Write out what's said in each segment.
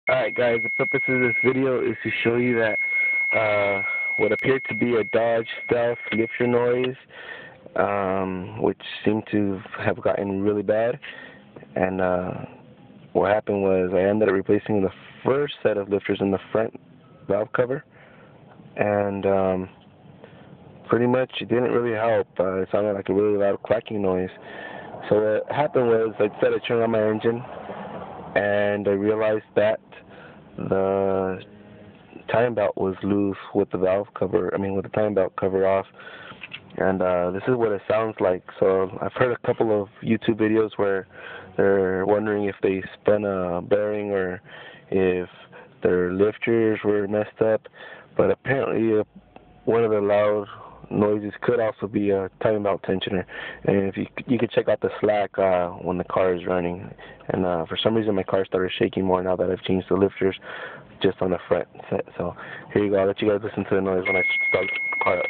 Alright guys, the purpose of this video is to show you that what appeared to be a Dodge Stealth lifter noise, which seemed to have gotten really bad, and what happened was I ended up replacing the first set of lifters in the front valve cover, and pretty much it didn't really help. It sounded like a really loud clacking noise. So what happened was I decided to turn on my engine, and I realized that the time belt was loose with the valve cover, with the time belt cover off, and this is what it sounds like. So I've heard a couple of YouTube videos where they're wondering if they spun a bearing or if their lifters were messed up, but apparently one of the loud noises could also be a timing belt tensioner. And if you could check out the slack when the car is running, and for some reason my car started shaking more now that I've changed the lifters just on the front set. So here you go, I'll let you guys listen to the noise when I start the car up.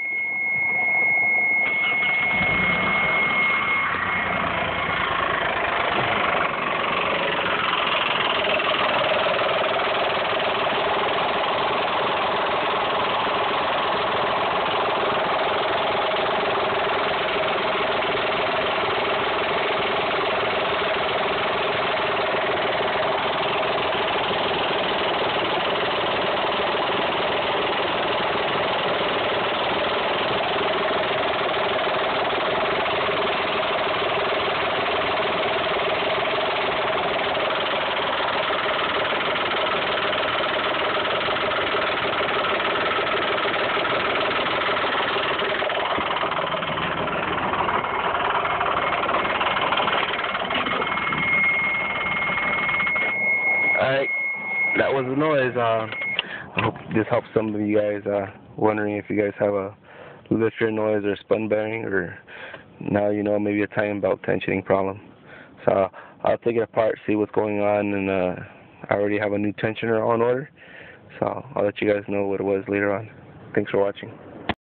Alright, that was the noise. I hope this helps some of you guys wondering if you guys have a lifter noise or spun bearing, or now you know, maybe a timing belt tensioning problem. So I'll take it apart, see what's going on, and I already have a new tensioner on order. So I'll let you guys know what it was later on. Thanks for watching.